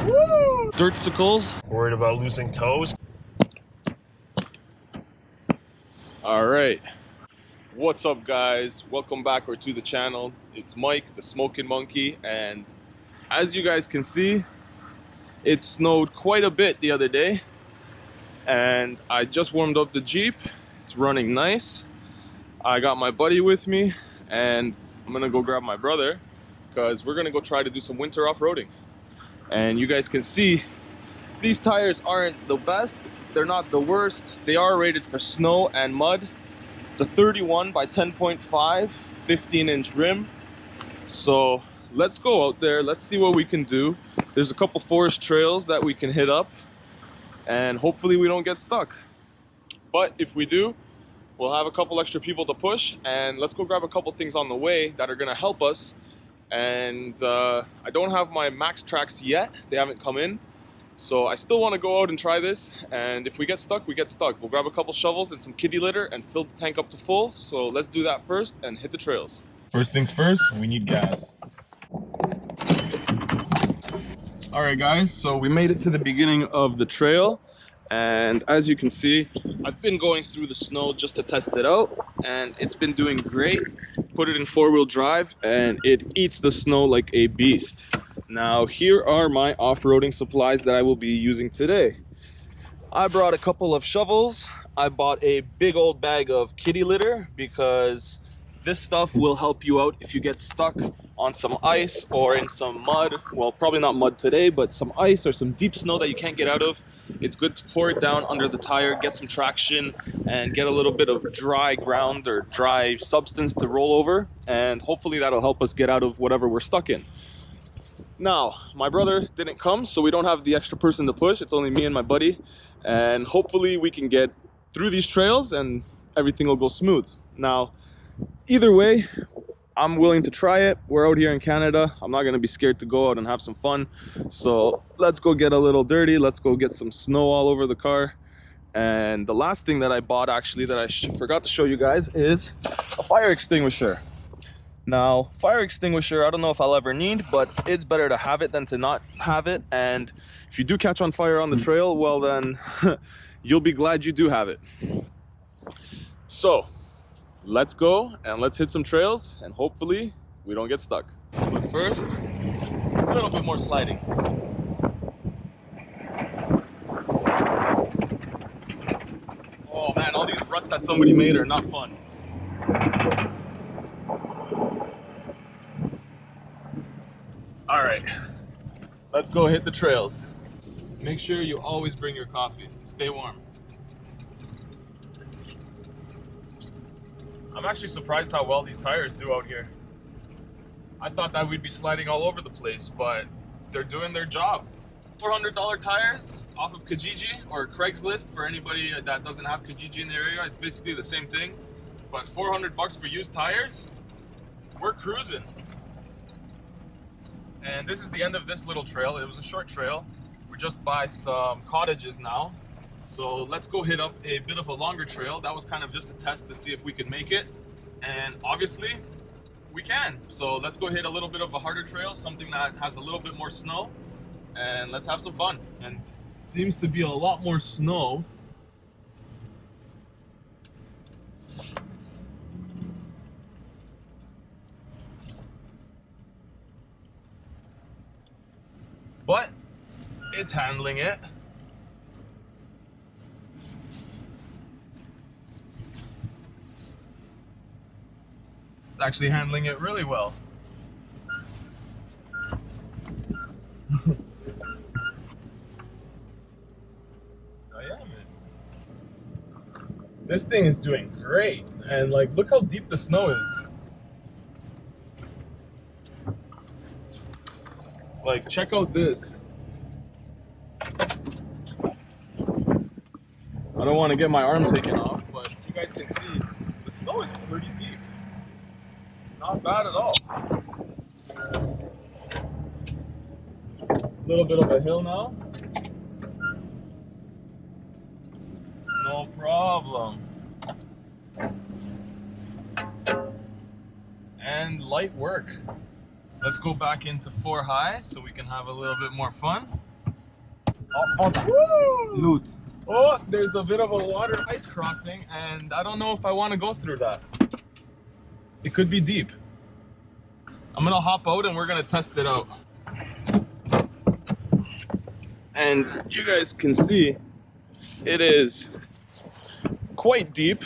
Woo! Dirtsicles. Worried about losing toes. All right. What's up, guys? Welcome back or to the channel. It's Mike, the Smokin Monkey, and as you guys can see, it snowed quite a bit the other day, and I just warmed up the Jeep. It's running nice. I got my buddy with me, and I'm gonna go grab my brother because we're gonna go try to do some winter off-roading. And you guys can see these tires aren't the best, they're not the worst. They are rated for snow and mud. It's a 31 by 10.5, 15-inch rim. So let's go out there, let's see what we can do. There's a couple forest trails that we can hit up, and hopefully we don't get stuck. But if we do, we'll have a couple extra people to push, and let's go grab a couple things on the way that are gonna help us. And I don't have my max tracks yet, they haven't come in. So I still want to go out and try this, and if we get stuck, we get stuck. We'll grab a couple shovels and some kitty litter and fill the tank up to full. So let's do that first and hit the trails. First things first, we need gas. All right, guys, so we made it to the beginning of the trail, and as you can see, I've been going through the snow just to test it out, and it's been doing great. Put it in four-wheel drive, and it eats the snow like a beast. Now, here are my off-roading supplies that I will be using today. I brought a couple of shovels. I bought a big old bag of kitty litter because this stuff will help you out if you get stuck on some ice or in some mud. Well, probably not mud today, but some ice or some deep snow that you can't get out of. It's good to pour it down under the tire, get some traction, and get a little bit of dry ground or dry substance to roll over. And hopefully that'll help us get out of whatever we're stuck in. Now, my brother didn't come, so we don't have the extra person to push. It's only me and my buddy, and hopefully we can get through these trails and everything will go smooth. Now, either way, I'm willing to try it. We're out here in Canada. I'm not going to be scared to go out and have some fun. So let's go get a little dirty. Let's go get some snow all over the car. And the last thing that I bought, actually, that I forgot to show you guys is a fire extinguisher. Now, fire extinguisher, I don't know if I'll ever need, but it's better to have it than to not have it. And if you do catch on fire on the trail, well then, you'll be glad you do have it. So, let's go and let's hit some trails, and hopefully we don't get stuck. But first, a little bit more sliding. Oh man, all these ruts that somebody made are not fun. All right, let's go hit the trails. Make sure you always bring your coffee. Stay warm. I'm actually surprised how well these tires do out here. I thought that we'd be sliding all over the place, but they're doing their job. $400 tires off of Kijiji or Craigslist for anybody that doesn't have Kijiji in their area. It's basically the same thing, but 400 bucks for used tires, we're cruising. And this is the end of this little trail. It was a short trail. We're just by some cottages now. So let's go hit up a bit of a longer trail. That was kind of just a test to see if we could make it. And obviously, we can. So let's go hit a little bit of a harder trail, something that has a little bit more snow. And let's have some fun. And it seems to be a lot more snow. But it's handling it. It's actually handling it really well. Oh yeah, man. This thing is doing great. And like, look how deep the snow is. Like, check out this. I don't want to get my arm taken off, but you guys can see the snow is pretty deep. Not bad at all. A little bit of a hill now. No problem. And light work. Let's go back into 4 high so we can have a little bit more fun. Woo! Loot. Oh, there's a bit of a water ice crossing, and I don't know if I want to go through that. It could be deep. I'm gonna hop out and we're gonna test it out. And you guys can see it is quite deep.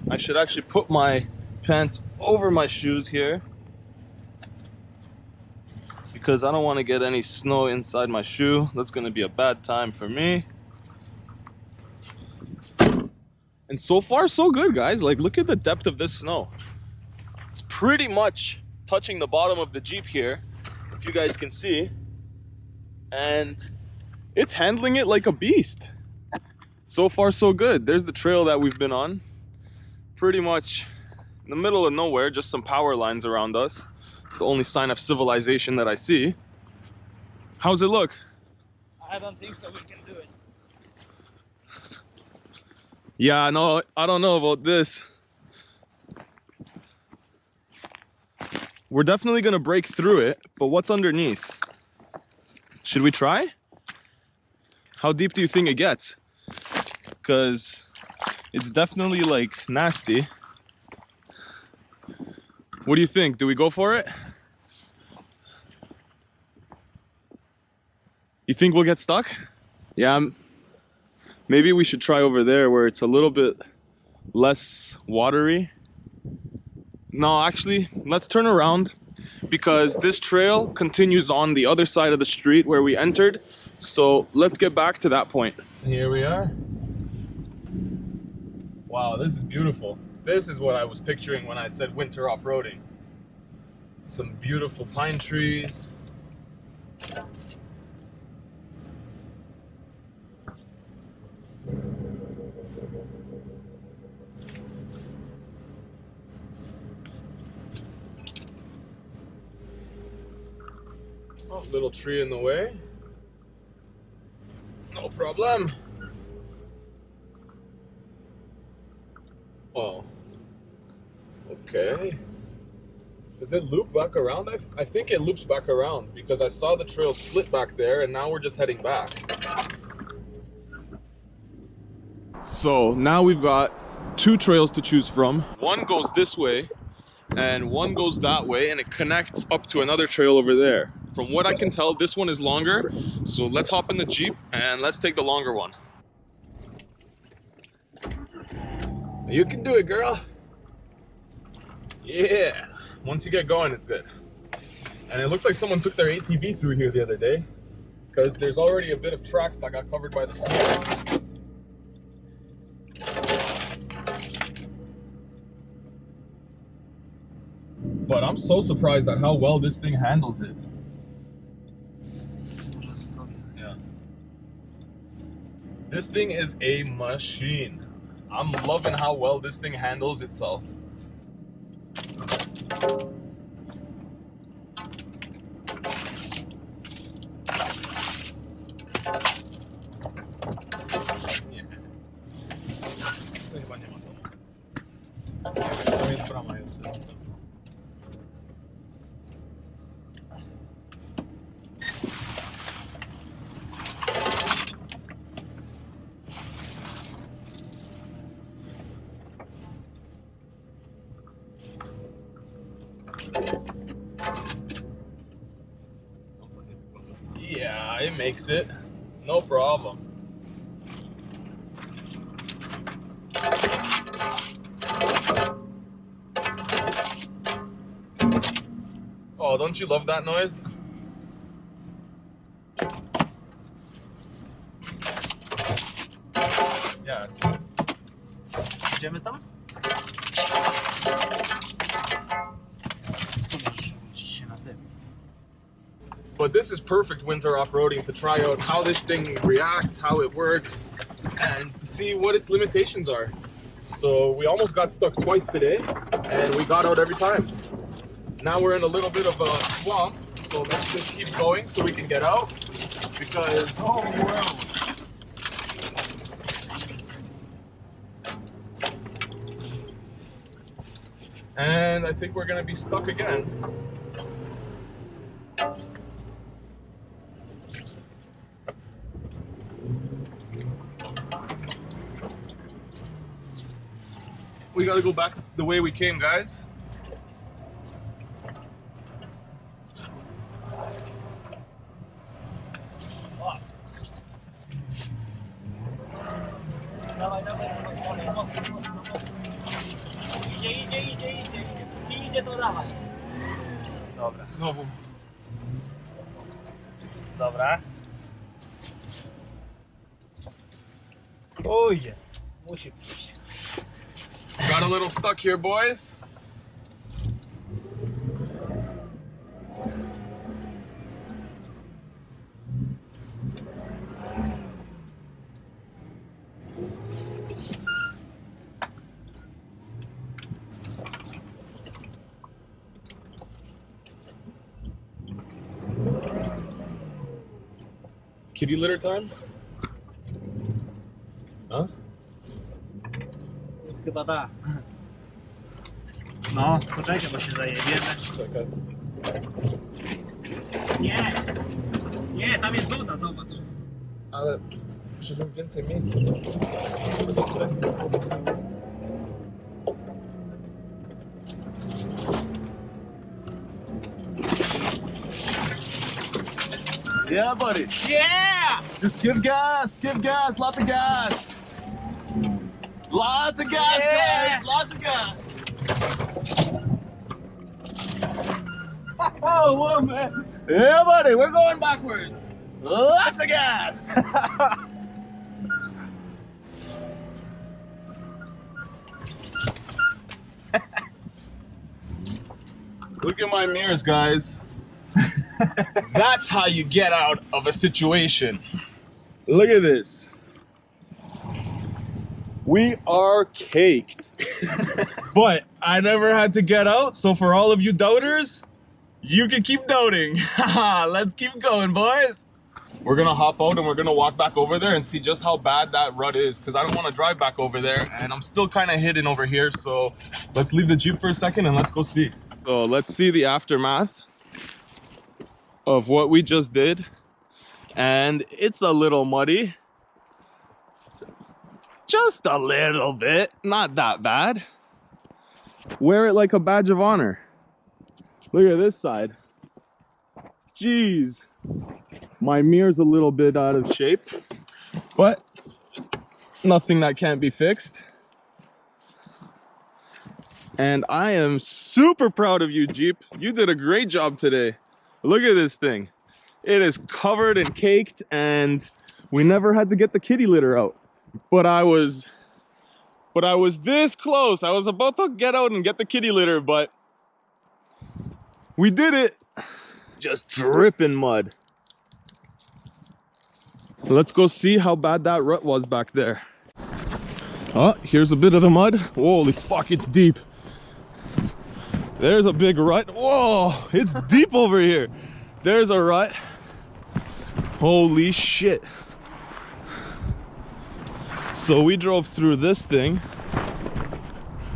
I should actually put my pants over my shoes here because I don't want to get any snow inside my shoe. That's gonna be a bad time for me. And so far so good, guys. Like, look at the depth of this snow. It's pretty much touching the bottom of the Jeep here, if you guys can see, and it's handling it like a beast. So far so good. There's the trail that we've been on, pretty much in the middle of nowhere, just some power lines around us. It's the only sign of civilization that I see. How's it look? I don't think so we can do it. Yeah, no, I don't know about this. We're definitely gonna break through it, but what's underneath? Should we try? How deep do you think it gets? Because it's definitely like nasty. What do you think? Do we go for it? You think we'll get stuck? Yeah, maybe we should try over there where it's a little bit less watery. No, actually, let's turn around because this trail continues on the other side of the street where we entered. So let's get back to that point. Here we are. Wow, this is beautiful. This is what I was picturing when I said winter off-roading. Some beautiful pine trees. Oh, little tree in the way. No problem. Oh. Okay. Does it loop back around? I think it loops back around because I saw the trail split back there and now we're just heading back. So now we've got two trails to choose from. One goes this way and one goes that way, and it connects up to another trail over there. From what I can tell, this one is longer, so let's hop in the Jeep and let's take the longer one. You can do it, girl. Yeah. Once you get going, it's good. And it looks like someone took their ATV through here the other day because there's already a bit of tracks that got covered by the snow. But I'm so surprised at how well this thing handles it. Yeah. This thing is a machine. I'm loving how well this thing handles itself. Yeah, it makes it. No problem. Oh, don't you love that noise? Yeah. Idziemy tam? But this is perfect winter off-roading to try out how this thing reacts, how it works, and to see what its limitations are. So we almost got stuck twice today, and we got out every time. Now we're in a little bit of a swamp, so let's just keep going so we can get out, because Oh, wow. and I think we're gonna be stuck again. we gotta go back the way we came, guys. Dawaj, dawaj, mocno. Idzie. Idzie, to dawaj. Dobra. Znowu. Dobra. Pójdzie. Musi pójść. Got a little stuck here, boys. Kitty litter time? Huh? Chyba da. No, poczekaj, bo się zajebiemy. Czekaj. Nie, tam jest woda, zobacz. Ale żeby więcej miejsca. Yeah, buddy. Yeah! Just give gas, lots of gas. Lots of gas, Yeah. guys, lots of gas. Oh, whoa, man. Yeah, buddy, we're going backwards. Lots of gas. Look at my mirrors, guys. That's how you get out of a situation. Look at this. We are caked. But I never had to get out, so for all of you doubters, you can keep doubting. Let's keep going, boys. We're gonna hop out and we're gonna walk back over there and see just how bad that rut is, because I don't want to drive back over there and I'm still kind of hidden over here. So let's leave the Jeep for a second and let's go see. So let's see the aftermath of what we just did. And it's a little muddy. Just a little bit, not that bad. Wear it like a badge of honor. Look at this side. Jeez. My mirror's a little bit out of shape, but nothing that can't be fixed. And I am super proud of you, Jeep. You did a great job today. Look at this thing. It is covered and caked, and we never had to get the kitty litter out. But I was this close. I was about to get out and get the kitty litter, but we did it. Just dripping mud. Let's go see how bad that rut was back there. Oh, here's a bit of the mud. Holy fuck, it's deep. There's a big rut. Whoa, it's deep over here. There's a rut. Holy shit. So we drove through this thing.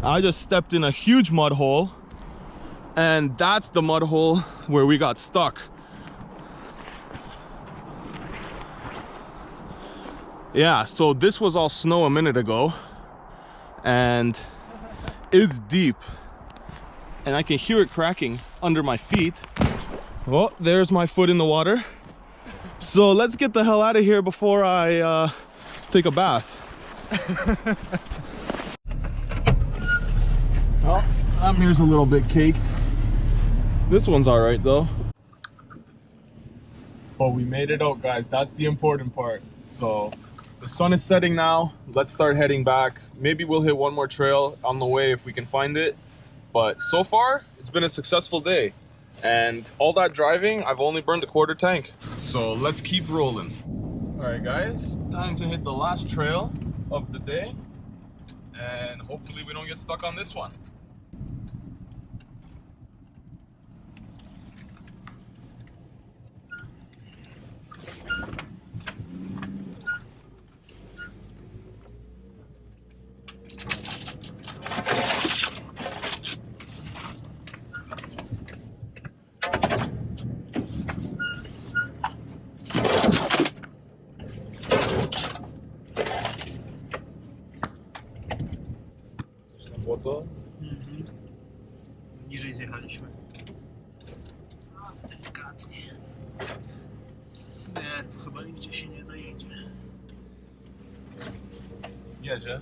I just stepped in a huge mud hole, and that's the mud hole where we got stuck. Yeah, so this was all snow a minute ago, and it's deep, and I can hear it cracking under my feet. Oh, there's my foot in the water. So let's get the hell out of here before I take a bath. Well, that mirror's a little bit caked. This one's all right though. But we made it out, guys. That's the important part. So the sun is setting now. Let's start heading back. Maybe we'll hit one more trail on the way if we can find it. But so far, it's been a successful day. And all that driving, I've only burned a quarter tank. So let's keep rolling. All right, guys, time to hit the last trail of the day. And hopefully we don't get stuck on this one. to? Niżej zjechaliśmy. Delikatnie. Nie, tu chyba nigdzie się nie dojedzie. Jedzie.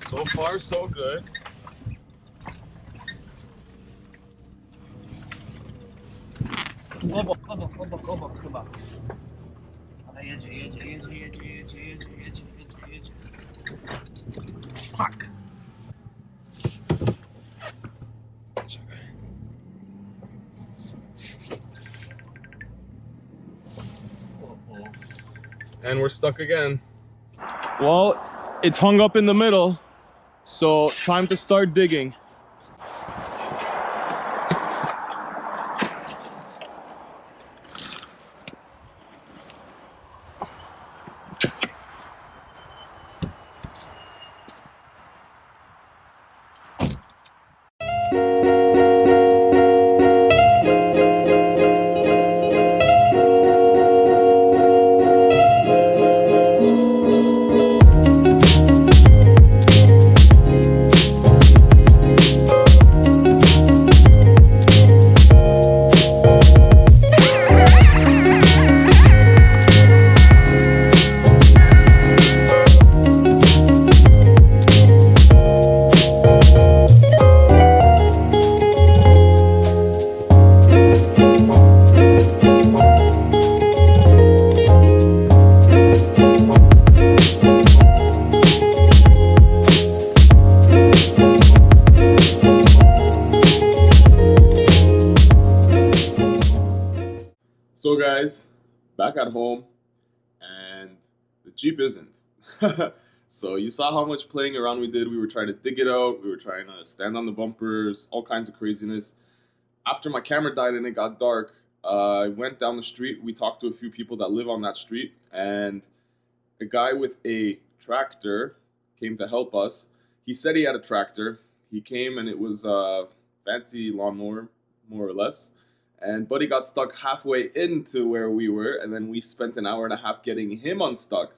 So far, so good. Tu obok chyba. Ale jedzie. Fuck! Czekaj. And we're stuck again. Well, it's hung up in the middle, so time to start digging. So guys, back at home, and the Jeep isn't. So you saw how much playing around we did. We were trying to dig it out. We were trying to stand on the bumpers, all kinds of craziness. After my camera died and it got dark, I went down the street. We talked to a few people that live on that street, and a guy with a tractor came to help us. He said he had a tractor. He came and it was a fancy lawnmower, more or less. And Buddy got stuck halfway into where we were, and then we spent an hour and a half getting him unstuck.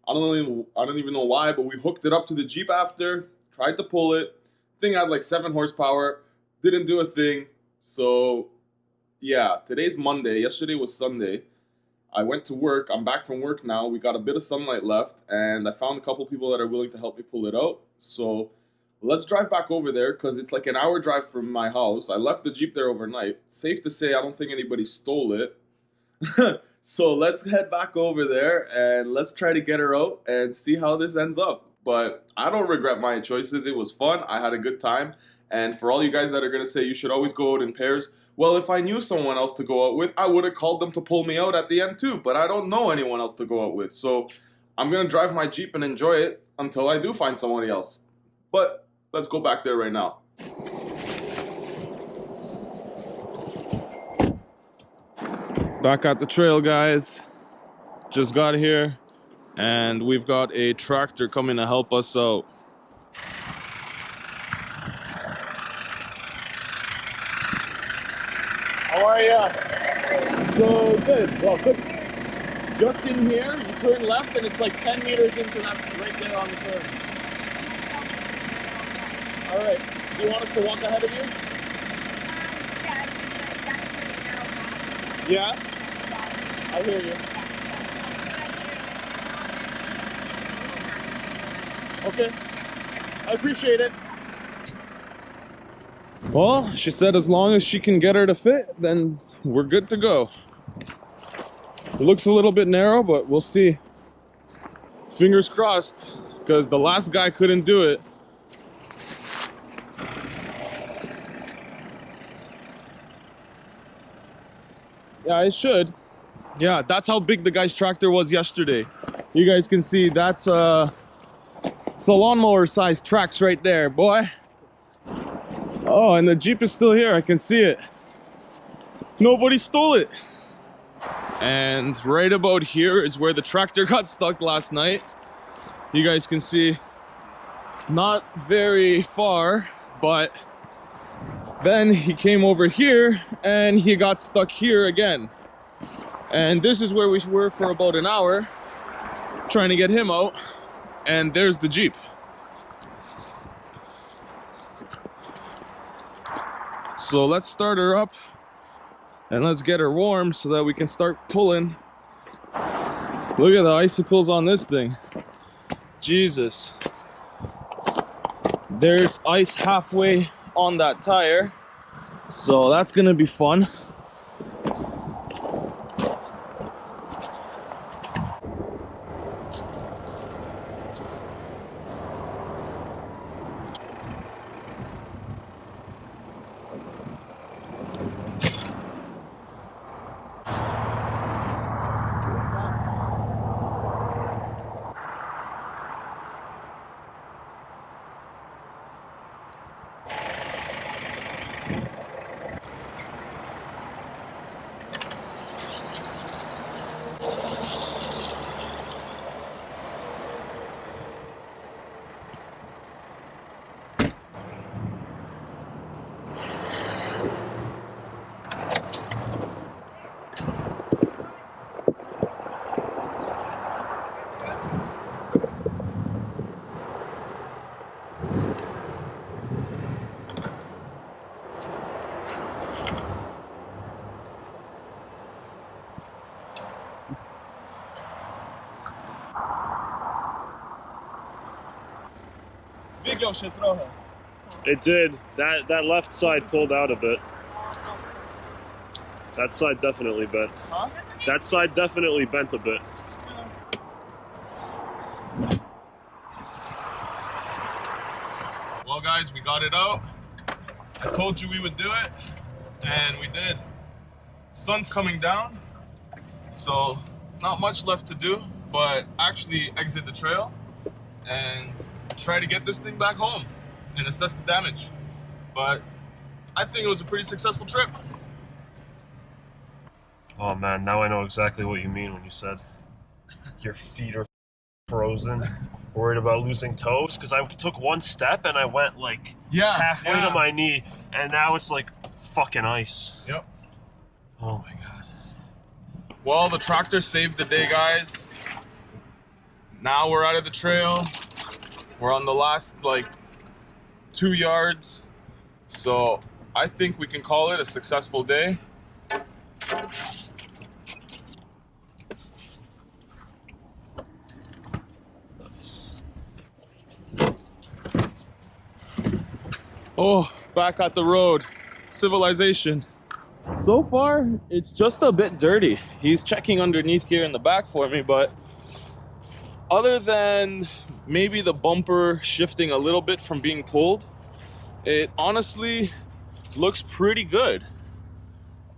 I don't even know why, but we hooked it up to the Jeep after, tried to pull it. Thing had like 7 horsepower, didn't do a thing. So yeah, today's Monday, yesterday was Sunday. I went to work, I'm back from work now, we got a bit of sunlight left, and I found a couple people that are willing to help me pull it out. So let's drive back over there, because it's like an hour drive from my house. I left the Jeep there overnight. Safe to say I don't think anybody stole it. So let's head back over there and let's try to get her out and see how this ends up. But I don't regret my choices. It was fun. I had a good time. And for all you guys that are going to say you should always go out in pairs, well, if I knew someone else to go out with, I would have called them to pull me out at the end too. But I don't know anyone else to go out with. So I'm going to drive my Jeep and enjoy it until I do find somebody else. But let's go back there right now. Back at the trail, guys. Just got here, and we've got a tractor coming to help us out. How are ya? So good. Well, good. Just in here, you turn left, and it's like 10 meters into that right there on the turn. All right. Do you want us to walk ahead of you? Yeah? I hear you. Okay. I appreciate it. Well, she said as long as she can get her to fit, then we're good to go. It looks a little bit narrow, but we'll see. Fingers crossed, because the last guy couldn't do it. Yeah, it should. Yeah, that's how big the guy's tractor was yesterday. You guys can see that's it's a lawnmower sized tracks right there, boy. Oh, and the Jeep is still here. I can see it. Nobody stole it. And right about here is where the tractor got stuck last night. You guys can see, not very far, but Then he came over here and he got stuck here again. And this is where we were for about an hour trying to get him out. And there's the Jeep. So let's start her up and let's get her warm so that we can start pulling. Look at the icicles on this thing. Jesus. There's ice halfway on that tire. So that's gonna be fun. It did. That left side pulled out a bit. That side definitely bent. Huh? That side definitely bent a bit. Well guys, we got it out. I told you we would do it, and we did. Sun's coming down, so not much left to do, but actually exit the trail and try to get this thing back home and assess the damage. But I think it was a pretty successful trip. Oh man, now I know exactly what you mean when you said your feet are frozen. Worried about losing toes, because I took one step and I went like halfway to my knee, and now it's like fucking ice. Yep. Oh my god. Well, the tractor saved the day, guys. Now we're out of the trail. We're on the last like 2 yards. So I think we can call it a successful day. Oh, back at the road. Civilization. So far, it's just a bit dirty. He's checking underneath here in the back for me, but other than maybe the bumper shifting a little bit from being pulled, it honestly looks pretty good.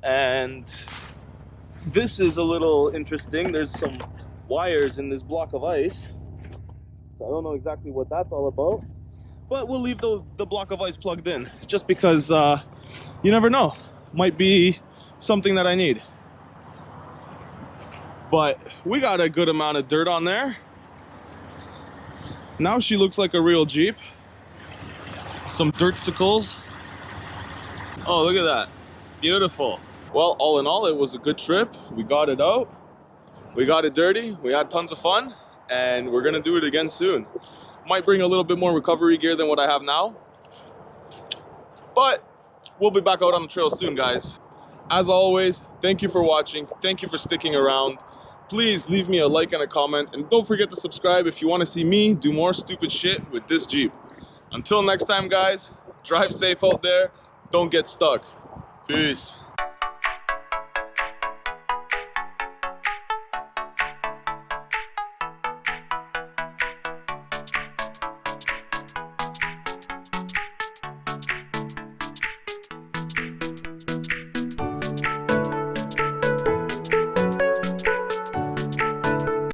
And this is a little interesting. There's some wires in this block of ice. So I don't know exactly what that's all about. But we'll leave the block of ice plugged in, just because you never know. Might be something that I need. But we got a good amount of dirt on there. Now she looks like a real Jeep. Some dirtsicles. Oh, look at that. Beautiful. Well, all in all, it was a good trip. We got it out. We got it dirty. We had tons of fun. And we're gonna do it again soon. Might bring a little bit more recovery gear than what I have now. But we'll be back out on the trail soon, guys. As always, thank you for watching. Thank you for sticking around. Please leave me a like and a comment. And don't forget to subscribe if you want to see me do more stupid shit with this Jeep. Until next time, guys, drive safe out there. Don't get stuck. Peace.